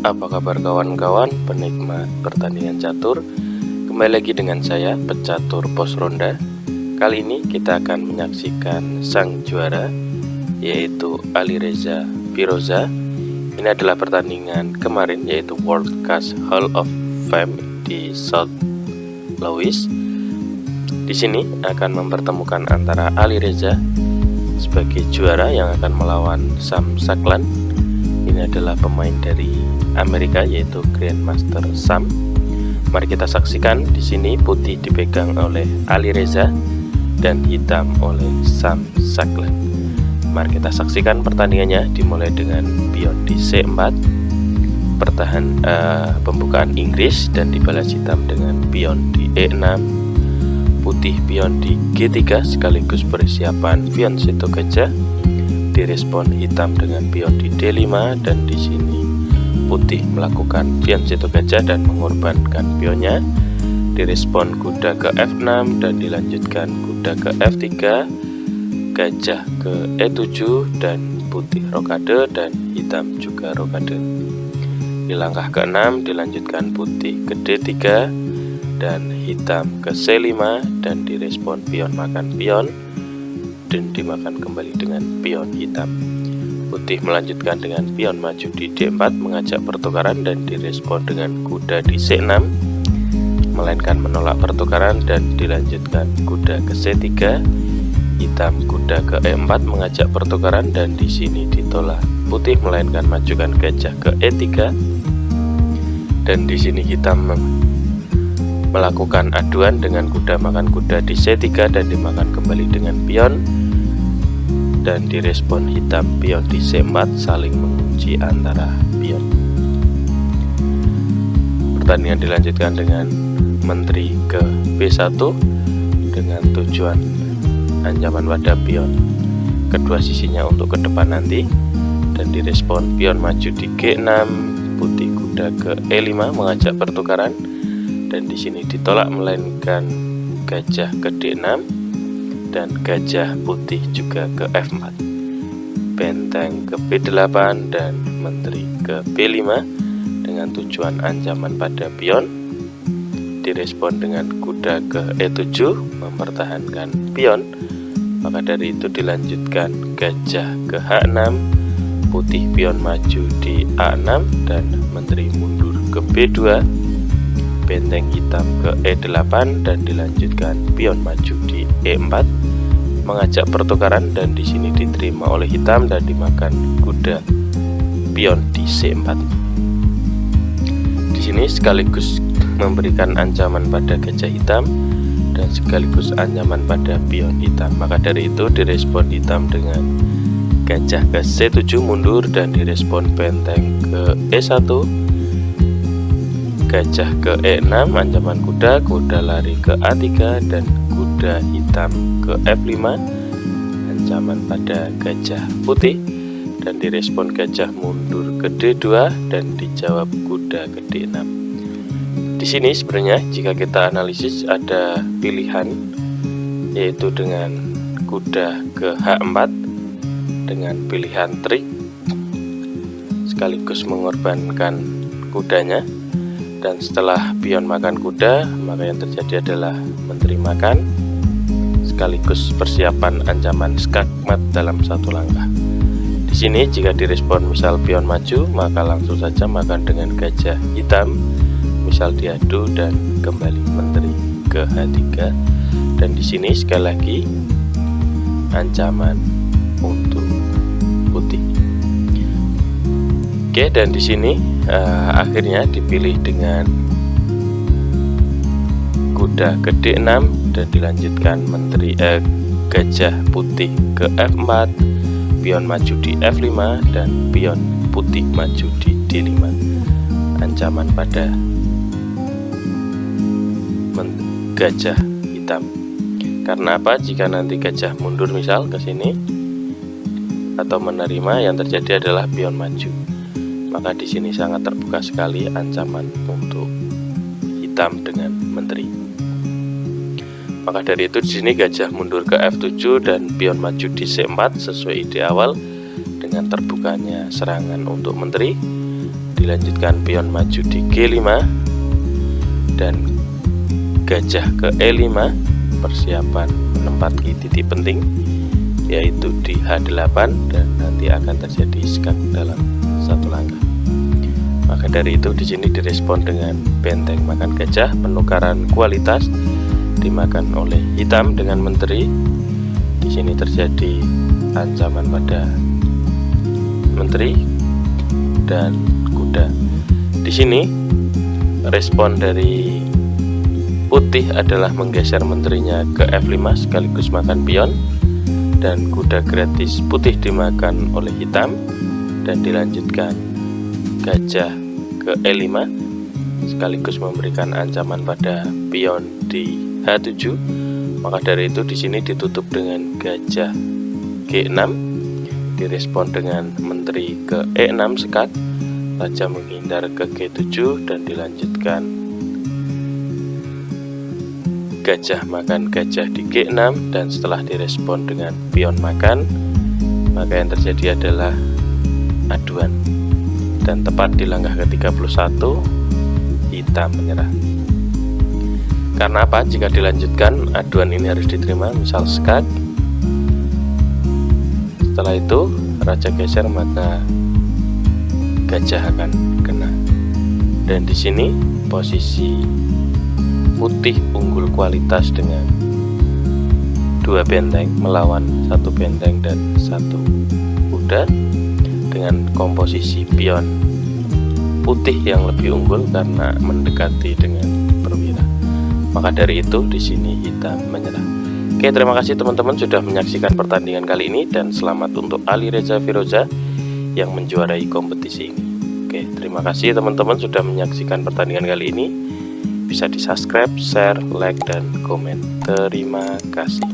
Apa kabar kawan-kawan penikmat pertandingan catur? Kembali lagi dengan saya, pecatur pos ronda. Kali ini kita akan menyaksikan sang juara, yaitu Alireza Firoza. Ini adalah pertandingan kemarin, yaitu World Chess Hall of Fame di South Louis. Di sini akan mempertemukan antara Alireza sebagai juara yang akan melawan Sam Saklan. Ini adalah pemain dari Amerika, yaitu Grandmaster Sam. Mari kita saksikan. Di sini putih dipegang oleh Alireza dan hitam oleh Sam Saklan. Mari kita saksikan pertandingannya, dimulai dengan pion di C4, pembukaan Inggris, dan dibalas hitam dengan pion di E6, putih pion di G3 sekaligus persiapan fianchetto gajah. Direspon hitam dengan pion di D5, dan di sini putih melakukan fianchetto gajah dan mengorbankan pionnya. Direspon kuda ke F6 dan dilanjutkan kuda ke F3, gajah ke E7 dan putih rokade dan hitam juga rokade. Di langkah ke-6 dilanjutkan putih ke D3 dan hitam ke C5 dan direspon pion makan pion dan dimakan kembali dengan pion hitam. Putih melanjutkan dengan pion maju di D4 mengajak pertukaran dan direspon dengan kuda di C6, melainkan menolak pertukaran dan dilanjutkan kuda ke C3, hitam kuda ke E4 mengajak pertukaran dan di sini ditolak. Putih melainkan majukan gajah ke E3 dan di sini hitam melakukan aduan dengan kuda makan kuda di C3 dan dimakan kembali dengan pion, dan direspon hitam pion di C4 saling mengunci antara pion. Pertandingan dilanjutkan dengan menteri ke B1 dengan tujuan ancaman pada pion kedua sisinya untuk ke depan nanti, dan direspon pion maju di G6, putih kuda ke E5 mengajak pertukaran dan di sini ditolak, melainkan gajah ke D6 dan gajah putih juga ke F4, benteng ke B8 dan menteri ke B5 dengan tujuan ancaman pada pion. Direspon dengan kuda ke E7 mempertahankan pion, maka dari itu dilanjutkan gajah ke H6, putih pion maju di A6 dan menteri mundur ke B2, benteng hitam ke E8 dan dilanjutkan pion maju di E4 mengajak pertukaran dan di sini diterima oleh hitam dan dimakan kuda pion di C4. Di sini sekaligus memberikan ancaman pada gajah hitam dan sekaligus ancaman pada pion hitam. Maka dari itu direspon hitam dengan gajah ke C7 mundur dan direspon benteng ke E1, gajah ke E6 ancaman kuda, kuda lari ke A3 dan kuda hitam ke F5 ancaman pada gajah putih, dan direspon gajah mundur ke D2 dan dijawab kuda ke D6. Di sini sebenarnya jika kita analisis ada pilihan, yaitu dengan kuda ke H4 dengan pilihan trik sekaligus mengorbankan kudanya. Dan setelah pion makan kuda, maka yang terjadi adalah menteri makan sekaligus persiapan ancaman skakmat dalam satu langkah. Di sini jika direspon misal pion maju, maka langsung saja makan dengan gajah hitam, misal diadu dan kembali menteri ke H3. Dan di sini sekali lagi ancaman untuk putih. Oke, dan di sini akhirnya dipilih dengan kuda ke D6 dan dilanjutkan gajah putih ke F4, pion maju di F5 dan pion putih maju di D5 ancaman pada gajah hitam. Karena apa? Jika nanti gajah mundur misal ke sini atau menerima, yang terjadi adalah pion maju. Maka di sini sangat terbuka sekali ancaman untuk hitam dengan menteri. Maka dari itu di sini gajah mundur ke F7 dan pion maju di C4 sesuai ide awal dengan terbukanya serangan untuk menteri. dilanjutkan pion maju di G5 dan gajah ke E5, persiapan menempati titik penting yaitu di H8 dan nanti akan terjadi skak dalam satu langkah. Maka dari itu di sini direspon dengan benteng makan gajah, penukaran kualitas dimakan oleh hitam dengan menteri. Di sini terjadi ancaman pada menteri dan kuda. Di sini respon dari putih adalah menggeser menterinya ke F5 sekaligus makan pion, dan kuda gratis putih dimakan oleh hitam dan dilanjutkan gajah ke E5 sekaligus memberikan ancaman pada pion di H7. Maka dari itu di sini ditutup dengan gajah G6, direspon dengan menteri ke E6 sekat, raja menghindar ke G7 dan dilanjutkan gajah makan gajah di G6, dan setelah direspon dengan pion makan, maka yang terjadi adalah aduan, dan tepat di langkah ke-31 hitam menyerah. Karena apa? Jika dilanjutkan aduan ini harus diterima, misal skak. Setelah itu raja geser, maka gajah akan kena. Dan di sini posisi putih unggul kualitas dengan 2 benteng melawan 1 benteng dan 1 kuda, dengan komposisi pion putih yang lebih unggul karena mendekati dengan perwira. Maka dari itu di sini hitam menyerah. Oke, terima kasih teman-teman sudah menyaksikan pertandingan kali ini, dan selamat untuk Ali Reza Firoza yang menjuarai kompetisi ini. Oke, terima kasih teman-teman sudah menyaksikan pertandingan kali ini. Bisa di subscribe, share, like, dan komen. Terima kasih.